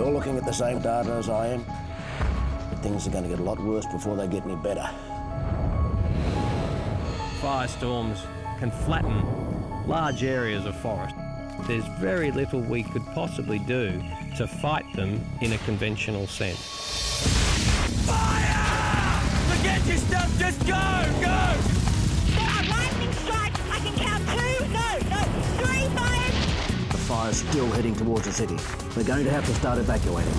You're looking at the same data as I am, but things are going to get a lot worse before they get any better. Firestorms can flatten large areas of forest. There's very little we could possibly do to fight them in a conventional sense. Fire! Forget your stuff, just go, go! There are lightning strikes. I can count 3 fires. The fire's still heading towards the city. We're going to have to start evacuating.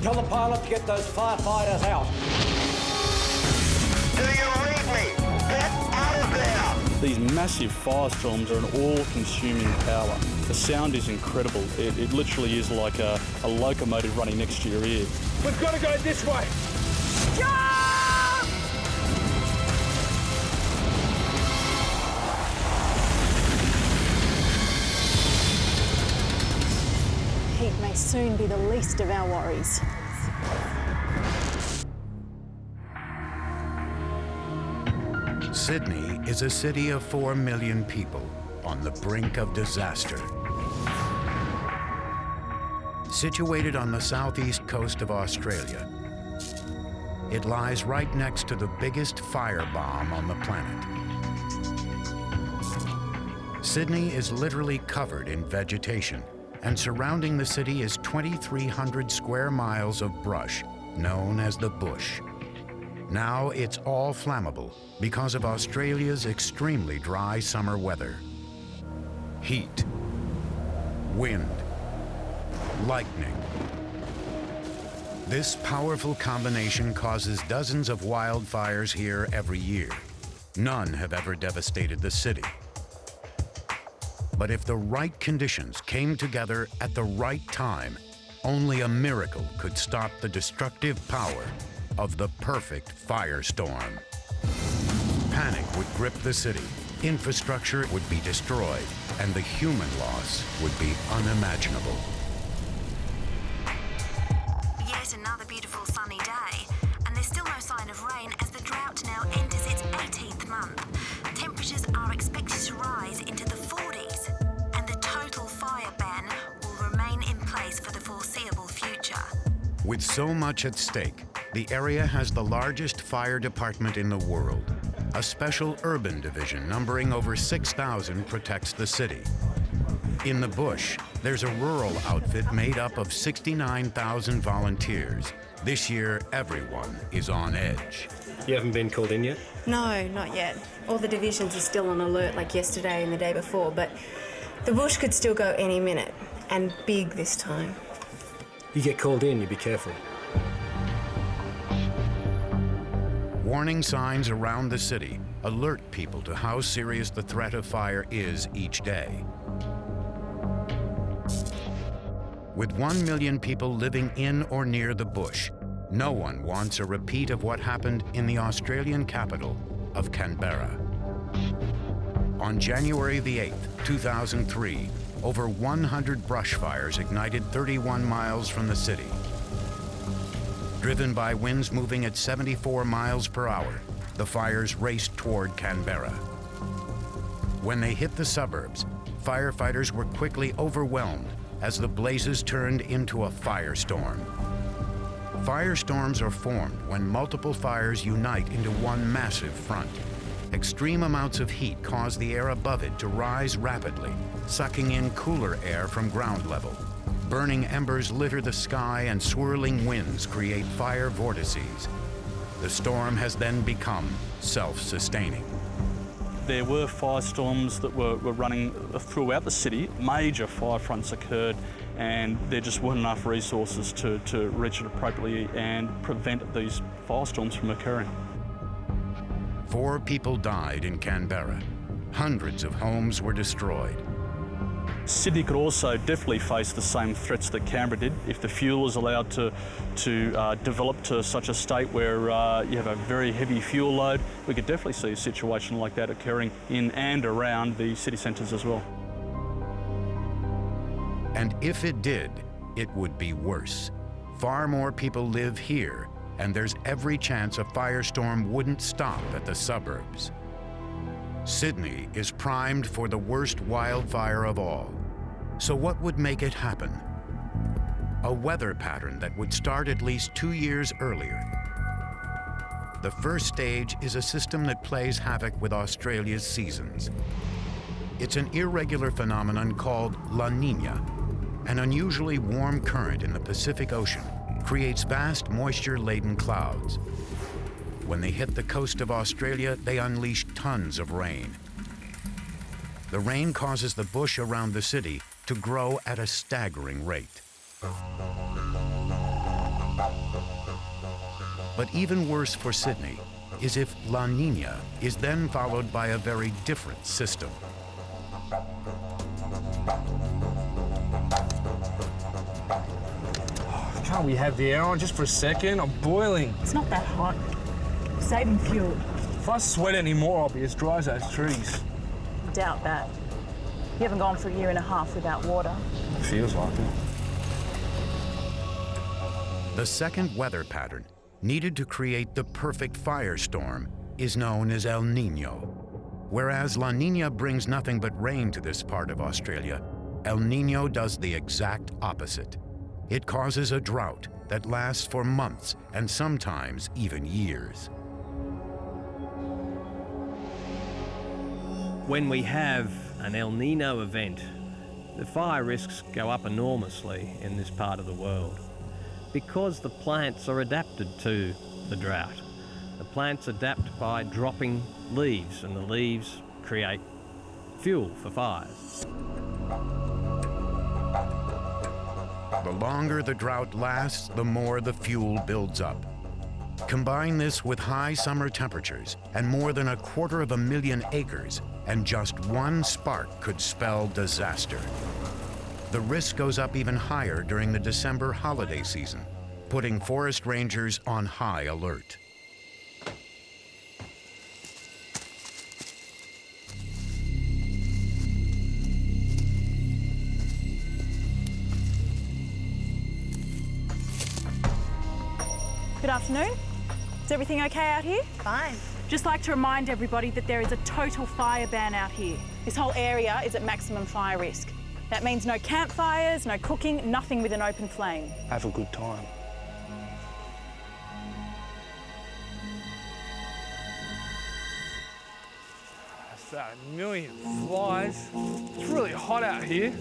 Tell the pilot to get those firefighters out. Do you read me? Get out of there! These massive firestorms are an all-consuming power. The sound is incredible. It literally is like a locomotive running next to your ear. We've got to go this way. Jump! Heat may soon be the least of our worries. Sydney is a city of 4 million people on the brink of disaster. Situated on the southeast coast of Australia, it lies right next to the biggest firebomb on the planet. Sydney is literally covered in vegetation, and surrounding the city is 2,300 square miles of brush, known as the bush. Now it's all flammable because of Australia's extremely dry summer weather. Heat, wind, lightning. This powerful combination causes dozens of wildfires here every year. None have ever devastated the city. But if the right conditions came together at the right time, only a miracle could stop the destructive power of the perfect firestorm. Panic would grip the city, infrastructure would be destroyed, and the human loss would be unimaginable. Yet another beautiful sunny day, and there's still no sign of rain as the drought now enters its 18th month. Temperatures are expected to rise into the 40s, and the total fire ban will remain in place for the foreseeable future. With so much at stake, the area has the largest fire department in the world. A special urban division numbering over 6,000 protects the city. In the bush, there's a rural outfit made up of 69,000 volunteers. This year, everyone is on edge. You haven't been called in yet? No, not yet. All the divisions are still on alert like yesterday and the day before, but the bush could still go any minute, and big this time. You get called in, you be careful. Warning signs around the city alert people to how serious the threat of fire is each day. With 1 million people living in or near the bush, no one wants a repeat of what happened in the Australian capital of Canberra. On January the 8th, 2003, over 100 brush fires ignited 31 miles from the city. Driven by winds moving at 74 miles per hour, the fires raced toward Canberra. When they hit the suburbs, firefighters were quickly overwhelmed as the blazes turned into a firestorm. Firestorms are formed when multiple fires unite into one massive front. Extreme amounts of heat cause the air above it to rise rapidly, sucking in cooler air from ground level. Burning embers litter the sky and swirling winds create fire vortices. The storm has then become self-sustaining. There were firestorms that were running throughout the city. Major fire fronts occurred, and there just weren't enough resources to reach it appropriately and prevent these firestorms from occurring. 4 people died in Canberra. Hundreds of homes were destroyed. Sydney could also definitely face the same threats that Canberra did if the fuel is allowed to develop to such a state where you have a very heavy fuel load. We could definitely see a situation like that occurring in and around the city centres as well. And if it did, it would be worse. Far more people live here, and there's every chance a firestorm wouldn't stop at the suburbs. Sydney is primed for the worst wildfire of all. So what would make it happen? a weather pattern that would start at least 2 years earlier. The first stage is a system that plays havoc with Australia's seasons. It's an irregular phenomenon called La Niña. An unusually warm current in the Pacific Ocean creates vast moisture-laden clouds. When they hit the coast of Australia, they unleash tons of rain. The rain causes the bush around the city to grow at a staggering rate. But even worse for Sydney is if La Niña is then followed by a very different system. Can't we have the air on just for a second? I'm boiling. It's not that hot. Saving fuel. If I sweat anymore, I'll be as dry as those trees. Doubt that. You haven't gone for a year and a half without water. Feels like it. The second weather pattern needed to create the perfect firestorm is known as El Niño. Whereas La Niña brings nothing but rain to this part of Australia, El Niño does the exact opposite. It causes a drought that lasts for months and sometimes even years. When we have an El Nino event, the fire risks go up enormously in this part of the world because the plants are adapted to the drought. The plants adapt by dropping leaves, and the leaves create fuel for fires. The longer the drought lasts, the more the fuel builds up. Combine this with high summer temperatures and more than 250,000 acres, and just one spark could spell disaster. The risk goes up even higher during the December holiday season, putting forest rangers on high alert. Good afternoon. Is everything okay out here? Fine. Just like to remind everybody that there is a total fire ban out here. This whole area is at maximum fire risk. That means no campfires, no cooking, nothing with an open flame. Have a good time. That's about 1 million flies. It's really hot out here.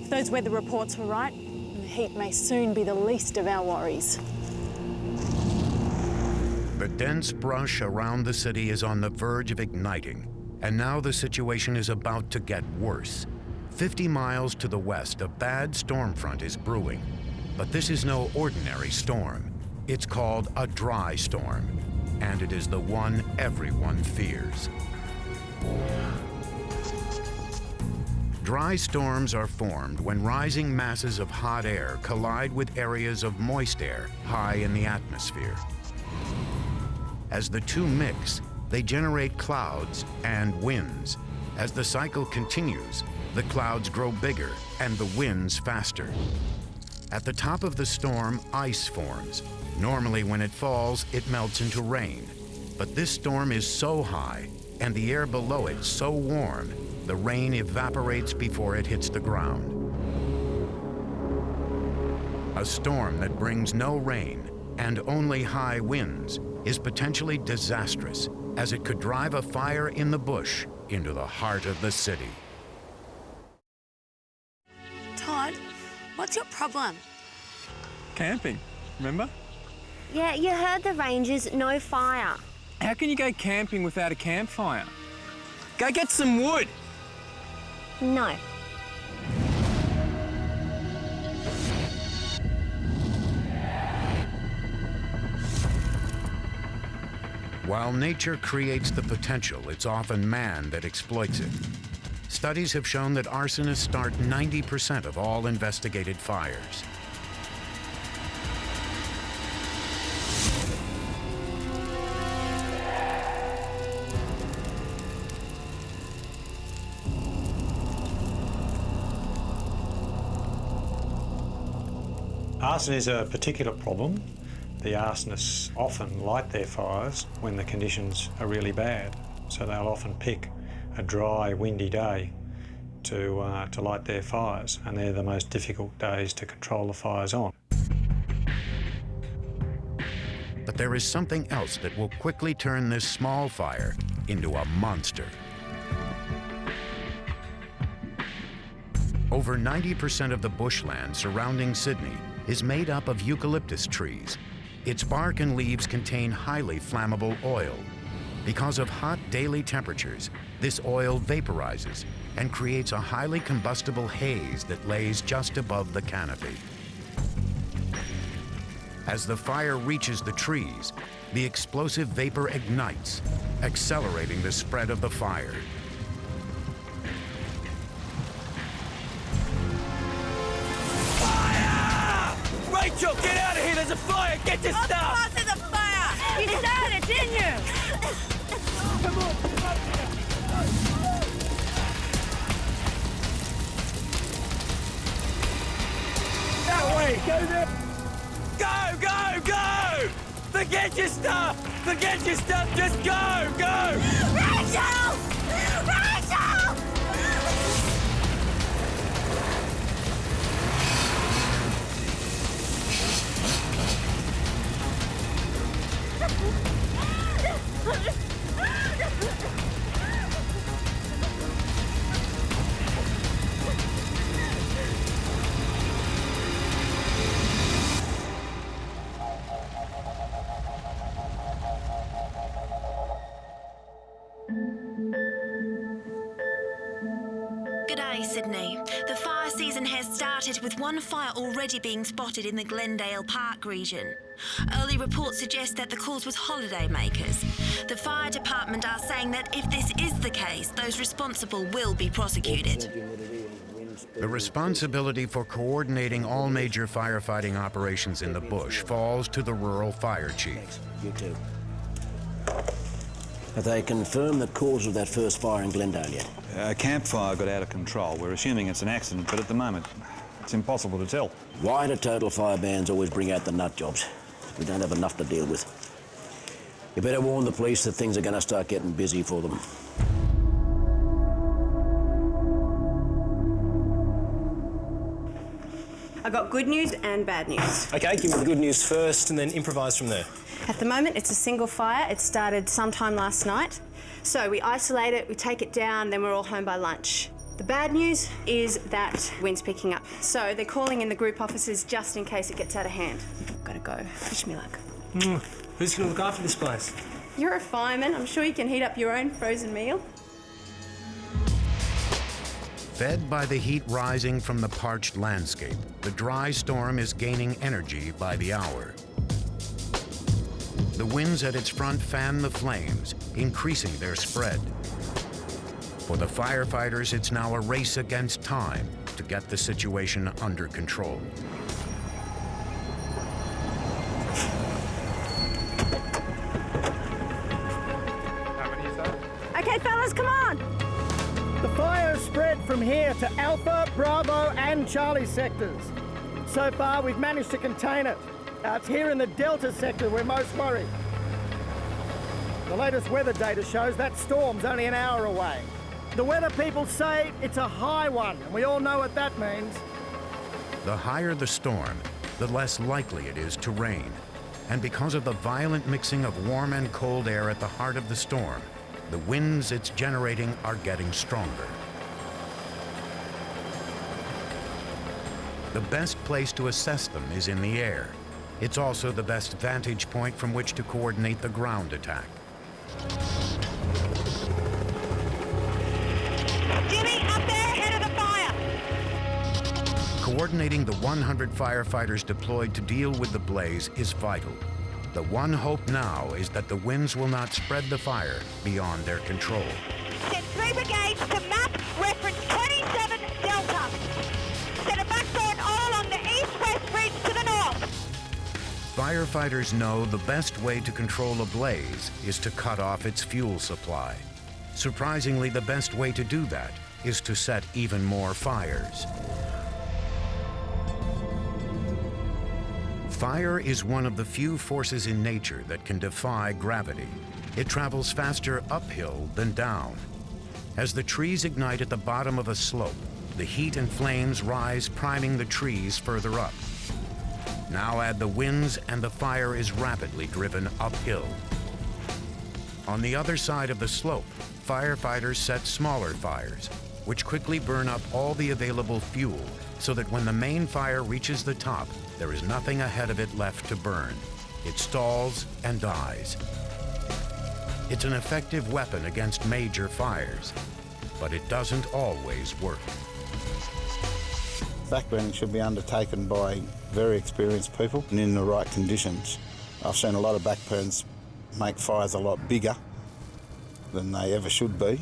If those weather reports were right, the heat may soon be the least of our worries. The dense brush around the city is on the verge of igniting, and now the situation is about to get worse. 50 miles to the west, a bad storm front is brewing. But this is no ordinary storm. It's called a dry storm, and it is the one everyone fears. Dry storms are formed when rising masses of hot air collide with areas of moist air high in the atmosphere. As the two mix, they generate clouds and winds. As the cycle continues, the clouds grow bigger and the winds faster. At the top of the storm, ice forms. Normally when it falls, it melts into rain. But this storm is so high and the air below it so warm, the rain evaporates before it hits the ground. A storm that brings no rain and only high winds is potentially disastrous, as it could drive a fire in the bush into the heart of the city. Todd, what's your problem? Camping, remember? Yeah, you heard the rangers, no fire. How can you go camping without a campfire? Go get some wood! No. While nature creates the potential, it's often man that exploits it. Studies have shown that arsonists start 90% of all investigated fires. Arson is a particular problem. The arsonists often light their fires when the conditions are really bad. So they'll often pick a dry, windy day to light their fires, and they're the most difficult days to control the fires on. But there is something else that will quickly turn this small fire into a monster. Over 90% of the bushland surrounding Sydney is made up of eucalyptus trees. Its bark and leaves contain highly flammable oil. Because of hot daily temperatures, this oil vaporizes and creates a highly combustible haze that lays just above the canopy. As the fire reaches the trees, the explosive vapor ignites, accelerating the spread of the fire. Fire! Rachel, get out of here! There's a fire! Get your stuff! Of course there's a fire! You started, didn't you? Come on! That way! Go there! Go, go, go! Forget your stuff! Forget your stuff! Just go, go! Rachel! Rachel! G'day, Sydney. The fire season has started with one fire already being spotted in the Glendale Park region. Early reports suggest that the cause was holidaymakers. The fire department are saying that if this is the case, those responsible will be prosecuted. The responsibility for coordinating all major firefighting operations in the bush falls to the rural fire chief. You too. Have they confirmed the cause of that first fire in Glendale yet? A campfire got out of control. We're assuming it's an accident, but at the moment, it's impossible to tell. Why do total fire bans always bring out the nut jobs? We don't have enough to deal with. You better warn the police that things are going to start getting busy for them. I got good news and bad news. Okay, give me the good news first and then improvise from there. At the moment, it's a single fire. It started sometime last night. So we isolate it, we take it down, then we're all home by lunch. The bad news is that wind's picking up. So they're calling in the group officers just in case it gets out of hand. Gotta go. Wish me luck. Who's going to look after this place? You're a fireman. I'm sure you can heat up your own frozen meal. Fed by the heat rising from the parched landscape, the dry storm is gaining energy by the hour. The winds at its front fan the flames, increasing their spread. For the firefighters, it's now a race against time to get the situation under control. Okay, fellas, come on! The fire has spread from here to Alpha, Bravo and Charlie sectors. So far, we've managed to contain it. It's here in the Delta sector we're most worried. The latest weather data shows that storm's only an hour away. The weather people say it's a high one, and we all know what that means. The higher the storm, the less likely it is to rain. And because of the violent mixing of warm and cold air at the heart of the storm, the winds it's generating are getting stronger. The best place to assess them is in the air. It's also the best vantage point from which to coordinate the ground attack. Jimmy, up there, head of the fire! Coordinating the 100 firefighters deployed to deal with the blaze is vital. The one hope now is that the winds will not spread the fire beyond their control. Send 3 brigades to map reference 27 Delta. Set a backbone all on the east-west bridge to the north. Firefighters know the best way to control a blaze is to cut off its fuel supply. Surprisingly, the best way to do that is to set even more fires. Fire is one of the few forces in nature that can defy gravity. It travels faster uphill than down. As the trees ignite at the bottom of a slope, the heat and flames rise, priming the trees further up. Now add the winds, and the fire is rapidly driven uphill. On the other side of the slope, firefighters set smaller fires, which quickly burn up all the available fuel, so that when the main fire reaches the top, there is nothing ahead of it left to burn. It stalls and dies. It's an effective weapon against major fires, but it doesn't always work. Backburning should be undertaken by very experienced people and in the right conditions. I've seen a lot of backburns make fires a lot bigger than they ever should be,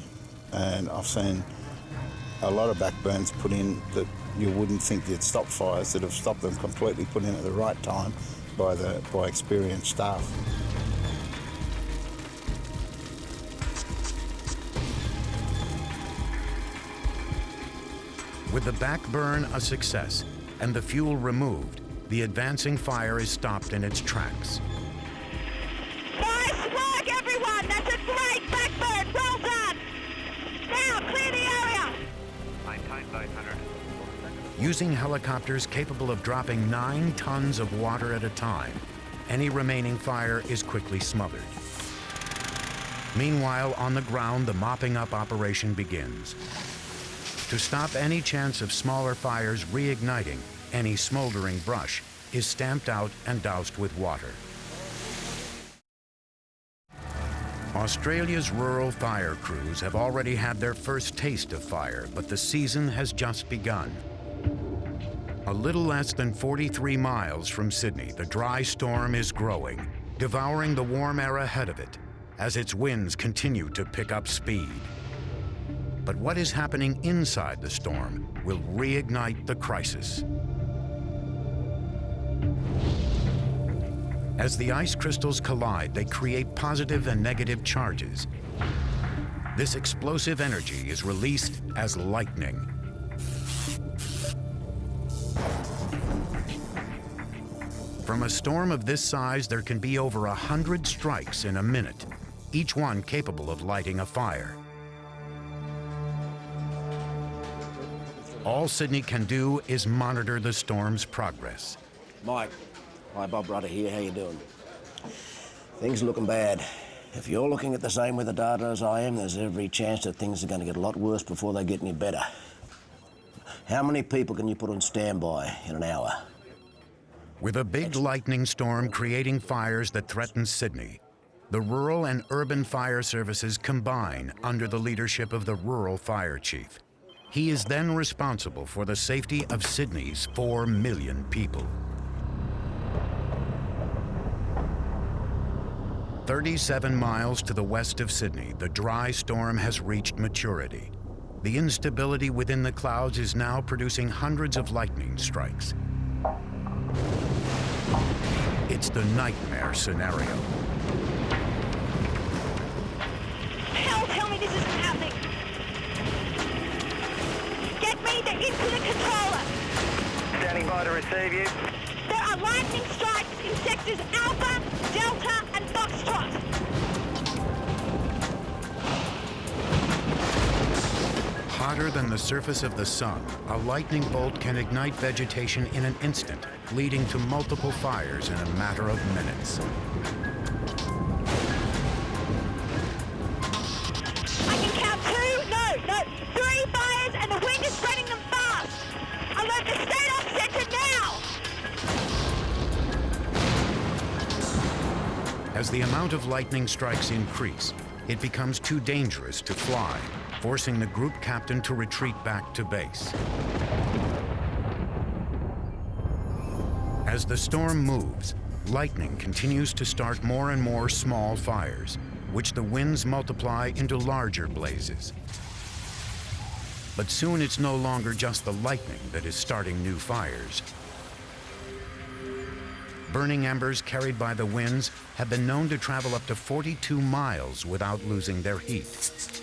and I've seen a lot of backburns put in that you wouldn't think you'd stop fires, that have stopped them completely, put in at the right time by experienced staff. With the back burn a success and the fuel removed, the advancing fire is stopped in its tracks. Nice work, everyone! That's a great backburn! Well done! Now, clear the area! Maintain 800. Using helicopters capable of dropping 9 tons of water at a time, any remaining fire is quickly smothered. Meanwhile, on the ground, the mopping up operation begins. To stop any chance of smaller fires reigniting, any smoldering brush is stamped out and doused with water. Australia's rural fire crews have already had their first taste of fire, but the season has just begun. A little less than 43 miles from Sydney, the dry storm is growing, devouring the warm air ahead of it as its winds continue to pick up speed. But what is happening inside the storm will reignite the crisis. As the ice crystals collide, they create positive and negative charges. This explosive energy is released as lightning. From a storm of this size, there can be over 100 strikes in a minute, each one capable of lighting a fire. All Sydney can do is monitor the storm's progress. Mike, hi, Bob Rutter here. How you doing? Things are looking bad. If you're looking at the same weather data as I am, there's every chance that things are going to get a lot worse before they get any better. How many people can you put on standby in an hour? With a big lightning storm creating fires that threaten Sydney, the rural and urban fire services combine under the leadership of the rural fire chief. He is then responsible for the safety of Sydney's 4 million people. 37 miles to the west of Sydney, the dry storm has reached maturity. The instability within the clouds is now producing hundreds of lightning strikes. It's the nightmare scenario. Hell, tell me this isn't happening! Get me into the controller! Standing by to receive you. There are lightning strikes in sectors Alpha, Delta, and Foxtrot. Hotter than the surface of the sun, a lightning bolt can ignite vegetation in an instant, leading to multiple fires in a matter of minutes. I can count 3 fires, and the wind is spreading them fast. Alert the state off center now! As the amount of lightning strikes increase, it becomes too dangerous to fly, forcing the group captain to retreat back to base. As the storm moves, lightning continues to start more and more small fires, which the winds multiply into larger blazes. But soon it's no longer just the lightning that is starting new fires. Burning embers carried by the winds have been known to travel up to 42 miles without losing their heat.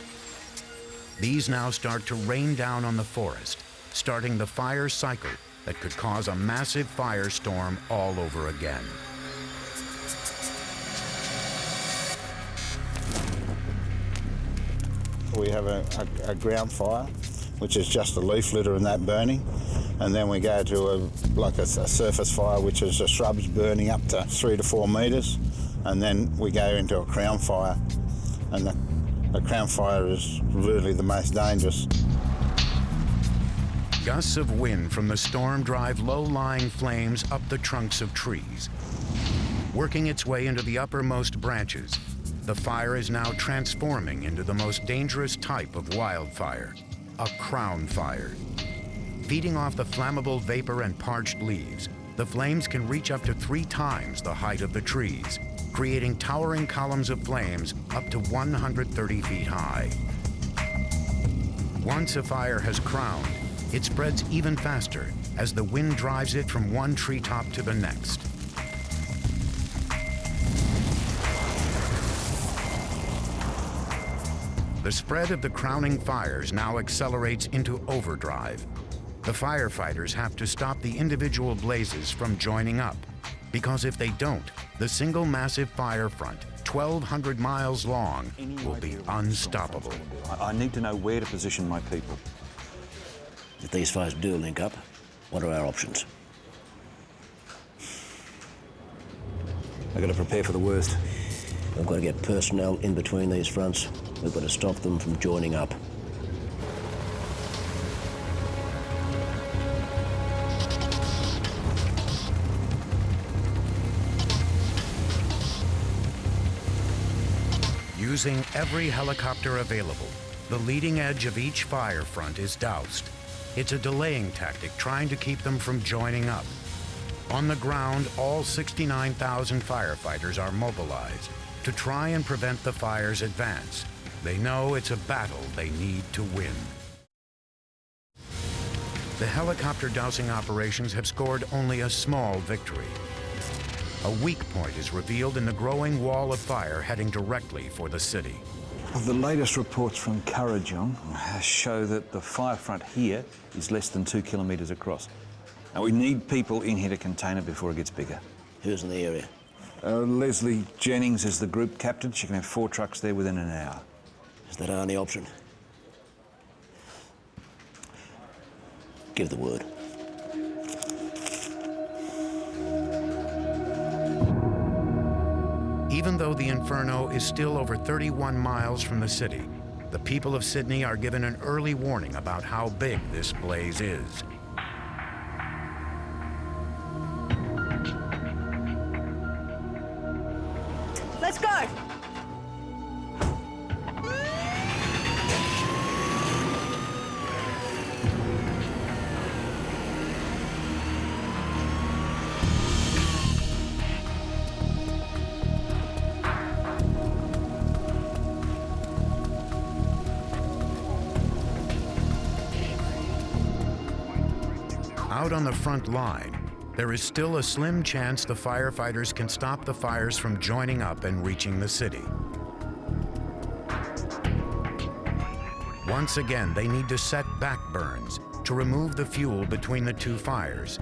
These now start to rain down on the forest, starting the fire cycle that could cause a massive firestorm all over again. we have a ground fire, which is just a leaf litter and that burning. And then we go to a surface fire, which is the shrubs burning up to 3 to 4 metres. And then we go into a crown fire. And the crown fire is really the most dangerous. Gusts of wind from the storm drive low-lying flames up the trunks of trees. Working its way into the uppermost branches, the fire is now transforming into the most dangerous type of wildfire, a crown fire. Feeding off the flammable vapor and parched leaves, the flames can reach up to 3 times the height of the trees, creating towering columns of flames up to 130 feet high. Once a fire has crowned, it spreads even faster as the wind drives it from one treetop to the next. The spread of the crowning fires now accelerates into overdrive. The firefighters have to stop the individual blazes from joining up, because if they don't, the single massive fire front, 1,200 miles long, will be unstoppable. I need to know where to position my people. If these fires do link up, what are our options? I've got to prepare for the worst. We've got to get personnel in between these fronts. We've got to stop them from joining up. Using every helicopter available, the leading edge of each fire front is doused. It's a delaying tactic trying to keep them from joining up. On the ground, all 69,000 firefighters are mobilized to try and prevent the fire's advance. They know it's a battle they need to win. The helicopter dousing operations have scored only a small victory. A weak point is revealed in the growing wall of fire heading directly for the city. The latest reports from Kurrajong show that the fire front here is less than 2 kilometres across. And we need people in here to contain it before it gets bigger. Who's in the area? Leslie Jennings is the group captain. She can have 4 trucks there within an hour. Is that our only option? Give the word. Even though the inferno is still over 31 miles from the city, the people of Sydney are given an early warning about how big this blaze is. Let's go. Out on the front line, there is still a slim chance the firefighters can stop the fires from joining up and reaching the city. Once again, they need to set back burns to remove the fuel between the 2 fires.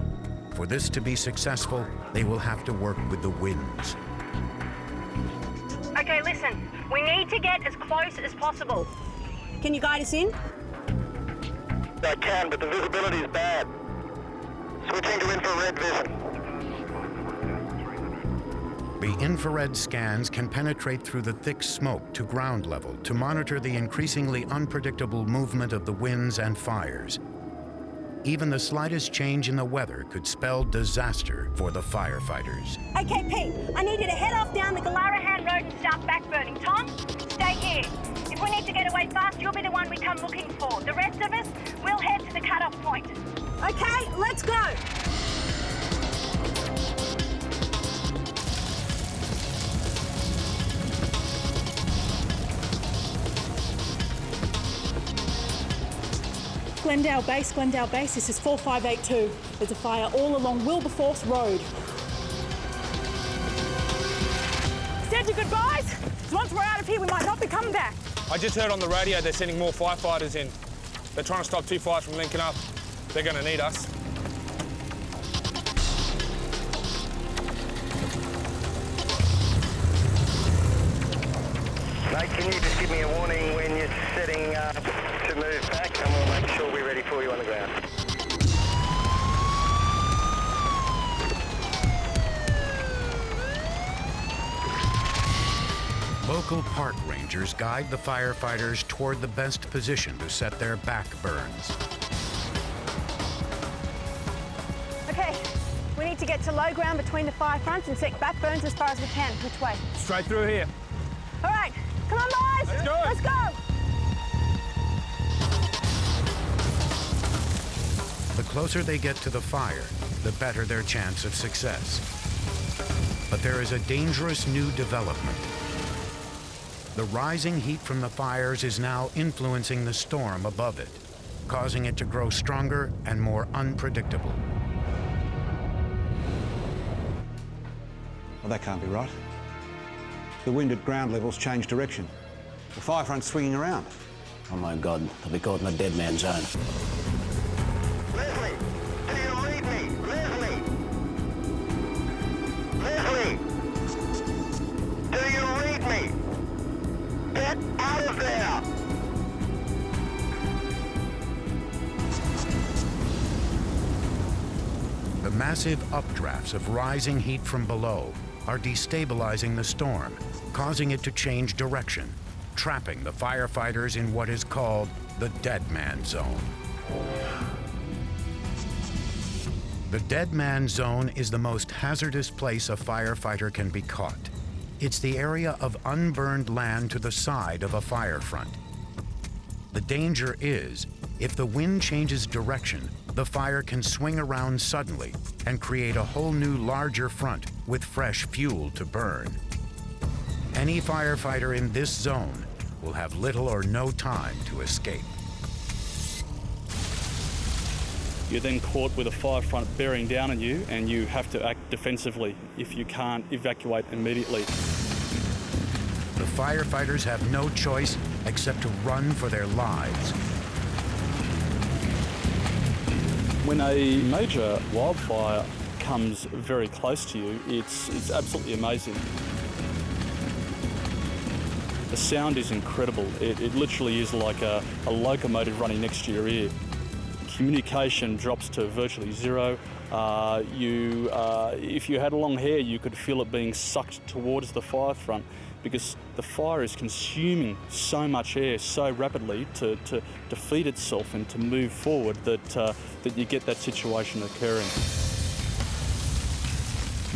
For this to be successful, they will have to work with the winds. Okay, listen. We need to get as close as possible. Can you guide us in? I can, but the visibility is bad. Switching to infrared vision. The infrared scans can penetrate through the thick smoke to ground level to monitor the increasingly unpredictable movement of the winds and fires. Even the slightest change in the weather could spell disaster for the firefighters. Okay, Pete, I need you to head off down the Galarahan Road and start backburning. Tom, stay here. If we need to get away fast, you'll be the one we come looking for. The rest of us, we'll head to the cut-off point. Okay, let's go. Glendale Base, this is 4582. There's a fire all along Wilberforce Road. Said your goodbyes. Once we're out of here, we might not be coming back. I just heard on the radio they're sending more firefighters in. They're trying to stop 2 fires from linking up. They're going to need us. Mate, can Can you just give me a warning when you're setting up to move back, and we'll make sure we're ready for you on the ground. Local park rangers guide the firefighters toward the best position to set their back burns. Okay, we need to get to low ground between the fire fronts and set back burns as far as we can. Which way? Straight through here. All right, come on, boys! Let's go! Let's go! The closer they get to the fire, the better their chance of success. But there is a dangerous new development. The rising heat from the fires is now influencing the storm above it, causing it to grow stronger and more unpredictable. Well, that can't be right. The wind at ground level's changed direction. The fire front's swinging around. Oh my God, they'll be caught in a dead man zone. Leslie, do you read me? Leslie! Leslie! Do you read me? Get out of there! The massive updrafts of rising heat from below are destabilizing the storm, causing it to change direction, trapping the firefighters in what is called the dead man zone. The dead man zone is the most hazardous place a firefighter can be caught. It's the area of unburned land to the side of a fire front. The danger is, if the wind changes direction, the fire can swing around suddenly and create a whole new larger front with fresh fuel to burn. Any firefighter in this zone will have little or no time to escape. You're then caught with a fire front bearing down on you, and you have to act defensively if you can't evacuate immediately. The firefighters have no choice except to run for their lives. When a major wildfire comes very close to you, it's absolutely amazing. The sound is incredible. It literally is like a locomotive running next to your ear. Communication drops to virtually zero. If you had long hair, you could feel it being sucked towards the fire front because the fire is consuming so much air so rapidly to feed itself and to move forward that you get that situation occurring.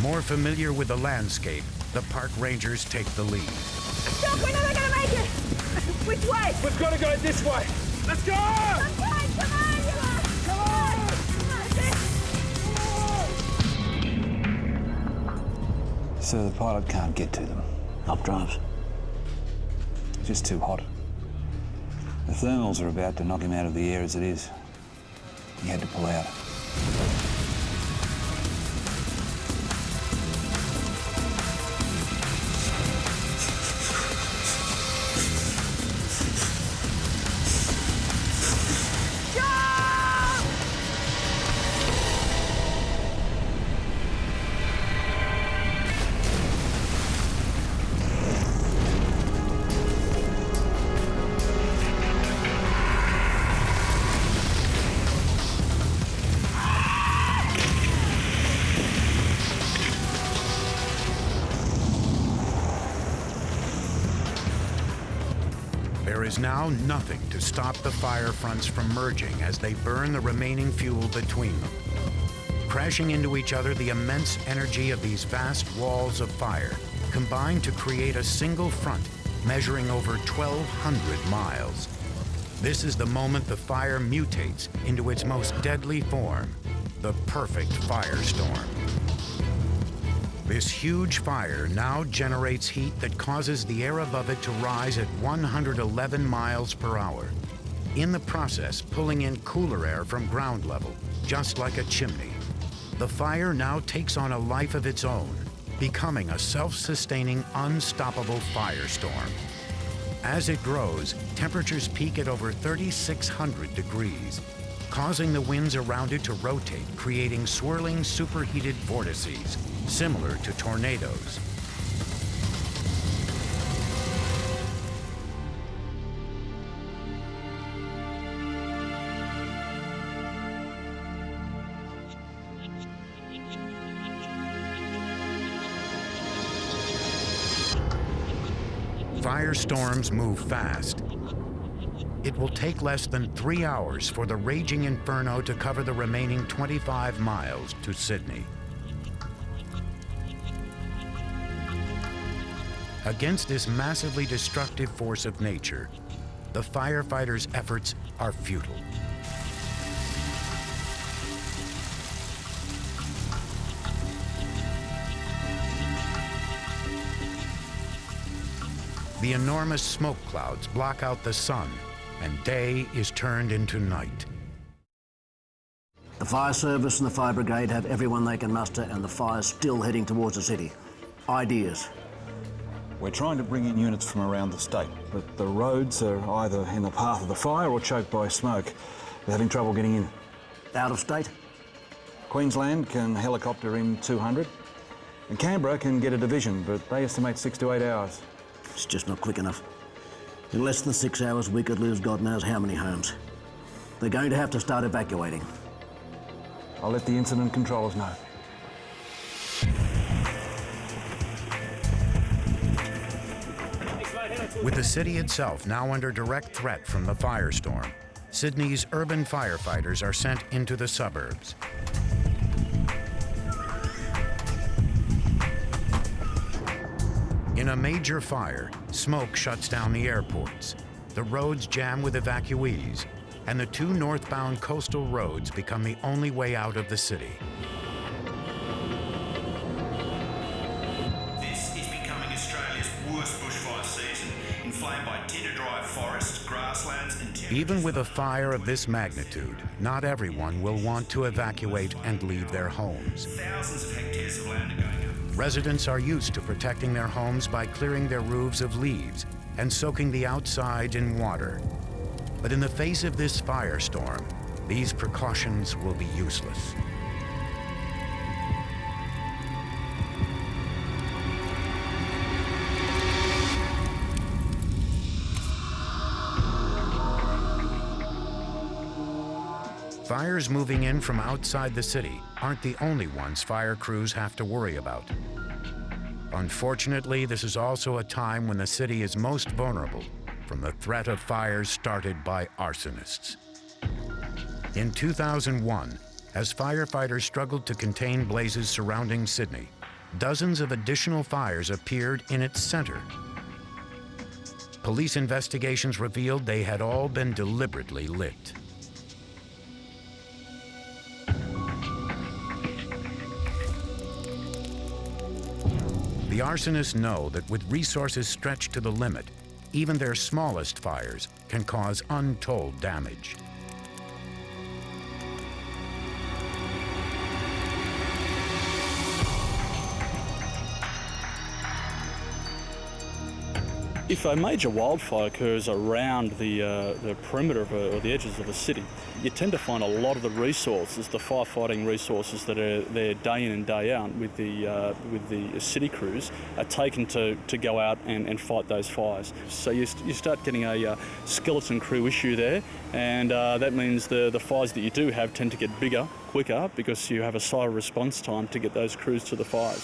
More familiar with the landscape, the park rangers take the lead. Stop, we're never gonna make it! Which way? We've got to go this way. Let's go! Come on, come on, come on! Come on! So the pilot can't get to them. Updrafts. It's just too hot. The thermals are about to knock him out of the air as it is. He had to pull out. There is now nothing to stop the fire fronts from merging as they burn the remaining fuel between them. Crashing into each other, the immense energy of these vast walls of fire combine to create a single front measuring over 1,200 miles. This is the moment the fire mutates into its most deadly form, the perfect firestorm. This huge fire now generates heat that causes the air above it to rise at 111 miles per hour, in the process pulling in cooler air from ground level, just like a chimney. The fire now takes on a life of its own, becoming a self-sustaining, unstoppable firestorm. As it grows, temperatures peak at over 3,600 degrees, causing the winds around it to rotate, creating swirling superheated vortices, similar to tornadoes. Firestorms move fast. It will take less than 3 hours for the raging inferno to cover the remaining 25 miles to Sydney. Against this massively destructive force of nature, the firefighters' efforts are futile. The enormous smoke clouds block out the sun, and day is turned into night. The fire service and the fire brigade have everyone they can muster, and the fire's still heading towards the city. Ideas? We're trying to bring in units from around the state, but the roads are either in the path of the fire or choked by smoke. We're having trouble getting in. Out of state? Queensland can helicopter in 200, and Canberra can get a division, but they estimate 6 to 8 hours. It's just not quick enough. In less than 6 hours, we could lose God knows how many homes. They're going to have to start evacuating. I'll let the incident controllers know. With the city itself now under direct threat from the firestorm, Sydney's urban firefighters are sent into the suburbs. In a major fire, smoke shuts down the airports. The roads jam with evacuees, and the 2 northbound coastal roads become the only way out of the city. This is becoming Australia's worst bushfire season, inflamed by tinder-dry forests, grasslands and temperatures. Even with a fire of this magnitude, not everyone will want to evacuate and leave their homes. Thousands of hectares of land are going up. Residents are used to protecting their homes by clearing their roofs of leaves and soaking the outside in water. But in the face of this firestorm, these precautions will be useless. Fires moving in from outside the city aren't the only ones fire crews have to worry about. Unfortunately, this is also a time when the city is most vulnerable from the threat of fires started by arsonists. In 2001, as firefighters struggled to contain blazes surrounding Sydney, dozens of additional fires appeared in its center. Police investigations revealed they had all been deliberately lit. The arsonists know that with resources stretched to the limit, even their smallest fires can cause untold damage. If a major wildfire occurs around the perimeter of or the edges of a city, you tend to find a lot of the resources, the firefighting resources that are there day in and day out with the city crews, are taken to go out and fight those fires. So you start getting a skeleton crew issue there, and that means the fires that you do have tend to get bigger, quicker, because you have a slower response time to get those crews to the fires.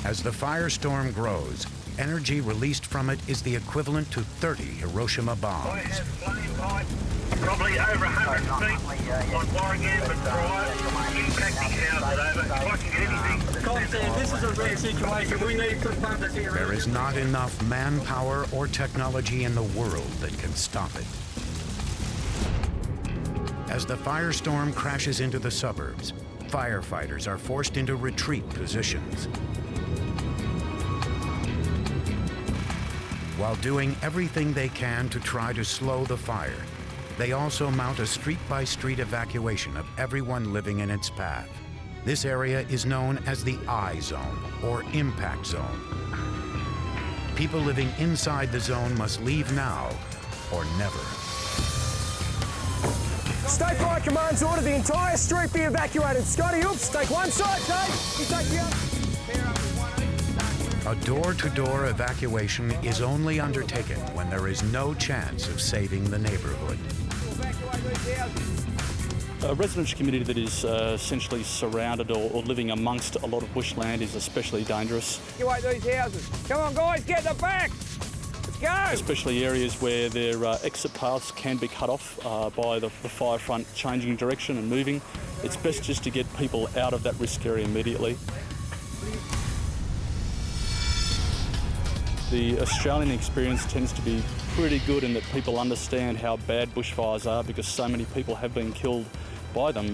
As the firestorm grows, energy released from it is the equivalent to 30 Hiroshima bombs. Probably over 100 feet on Warragamba Drive, impacting houses over. If I can get anything. Constance, this is a rare situation. We need some punters here. There is not enough manpower or technology in the world that can stop it. As the firestorm crashes into the suburbs, firefighters are forced into retreat positions. While doing everything they can to try to slow the fire, they also mount a street-by-street evacuation of everyone living in its path. This area is known as the I zone, or impact zone. People living inside the zone must leave now or never. State Fire Command's ordered the entire street be evacuated. Scotty, oops, take one side, Dave. You take the other. A door-to-door evacuation is only undertaken when there is no chance of saving the neighborhood. A residential community that is essentially surrounded or living amongst a lot of bushland is especially dangerous. Evacuate these houses. Come on, guys, get in the back. Let's go. Especially areas where their exit paths can be cut off by the fire front changing direction and moving. It's best just to get people out of that risk area immediately. The Australian experience tends to be pretty good in that people understand how bad bushfires are because so many people have been killed by them,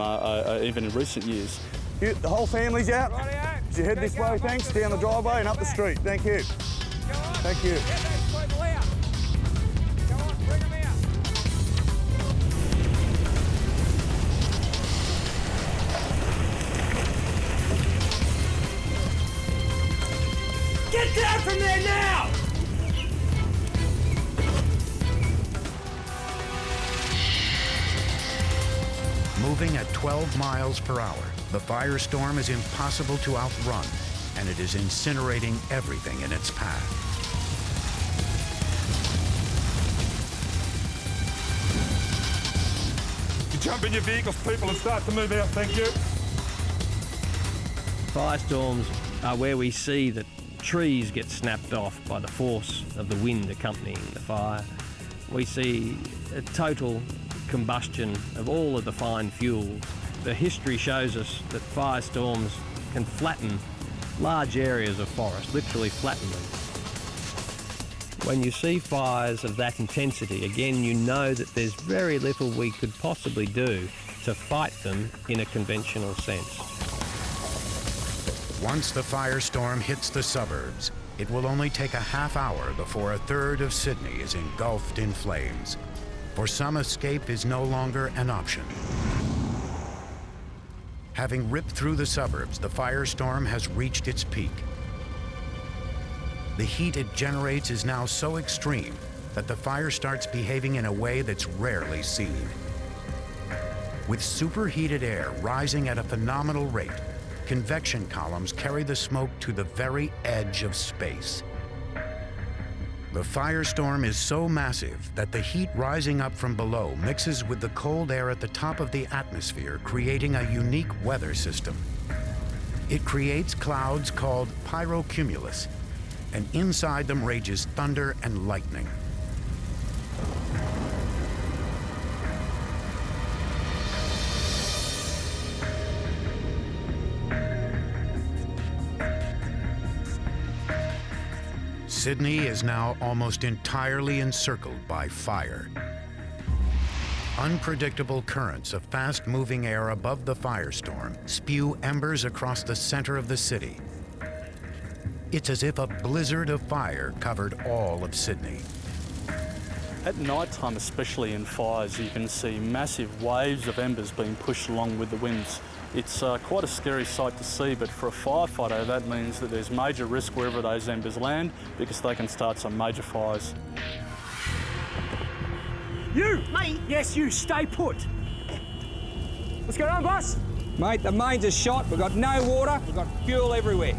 even in recent years. The whole family's out. You head this way, thanks, down the driveway and up the street. Thank you. Thank you. Get down from there now! Moving at 12 miles per hour, the firestorm is impossible to outrun, and it is incinerating everything in its path. You jump in your vehicles, people, and start to move out. Thank you. Firestorms are where we see that trees get snapped off by the force of the wind accompanying the fire. We see a total combustion of all of the fine fuels. The history shows us that firestorms can flatten large areas of forest, literally flatten them. When you see fires of that intensity, again, you know that there's very little we could possibly do to fight them in a conventional sense. Once the firestorm hits the suburbs, it will only take a half hour before a third of Sydney is engulfed in flames. For some, escape is no longer an option. Having ripped through the suburbs, the firestorm has reached its peak. The heat it generates is now so extreme that the fire starts behaving in a way that's rarely seen. With superheated air rising at a phenomenal rate, convection columns carry the smoke to the very edge of space. The firestorm is so massive that the heat rising up from below mixes with the cold air at the top of the atmosphere, creating a unique weather system. It creates clouds called pyrocumulus, and inside them rages thunder and lightning. Sydney is now almost entirely encircled by fire. Unpredictable currents of fast-moving air above the firestorm spew embers across the center of the city. It's as if a blizzard of fire covered all of Sydney. At night time, especially in fires, you can see massive waves of embers being pushed along with the winds. It's quite a scary sight to see, but for a firefighter, that means that there's major risk wherever those embers land because they can start some major fires. You! Mate! Yes, you, stay put. What's going on, boss? Mate, the mains are shot. We've got no water. We've got fuel everywhere.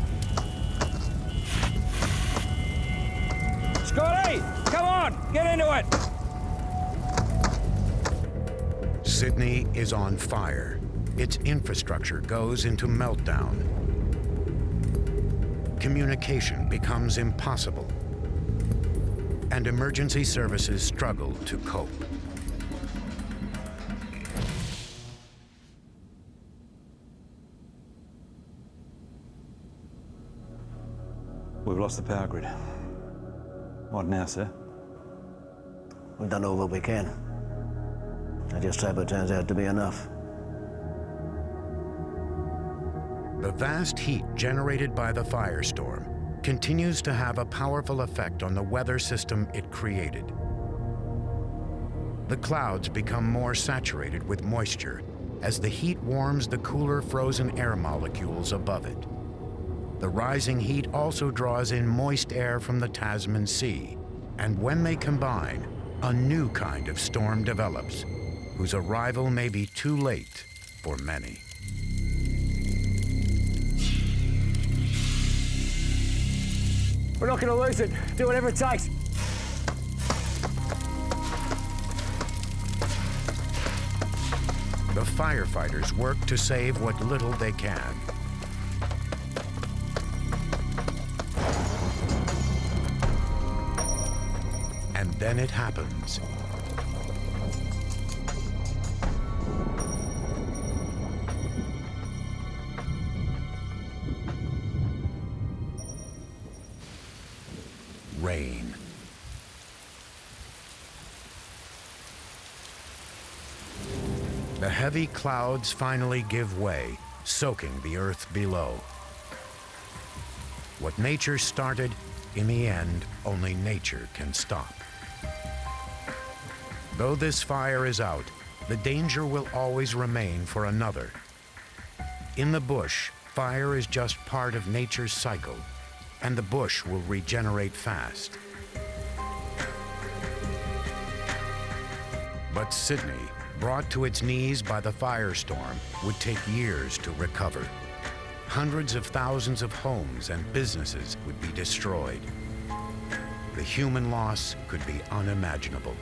Scotty, come on, get into it. Sydney is on fire. Its infrastructure goes into meltdown. Communication becomes impossible, and emergency services struggle to cope. We've lost the power grid. What now, sir? We've done all that we can. I just hope it turns out to be enough. The vast heat generated by the firestorm continues to have a powerful effect on the weather system it created. The clouds become more saturated with moisture as the heat warms the cooler frozen air molecules above it. The rising heat also draws in moist air from the Tasman Sea, and when they combine, a new kind of storm develops, whose arrival may be too late for many. We're not going to lose it. Do whatever it takes. The firefighters work to save what little they can. And then it happens. Rain. The heavy clouds finally give way, soaking the earth below. What nature started, in the end, only nature can stop. Though this fire is out, the danger will always remain for another. In the bush, fire is just part of nature's cycle, and the bush will regenerate fast. But Sydney, brought to its knees by the firestorm, would take years to recover. Hundreds of thousands of homes and businesses would be destroyed. The human loss could be unimaginable.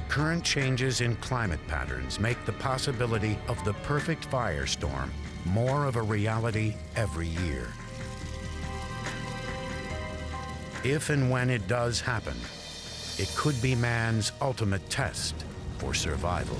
Current changes in climate patterns make the possibility of the perfect firestorm more of a reality every year. If and when it does happen, it could be man's ultimate test for survival.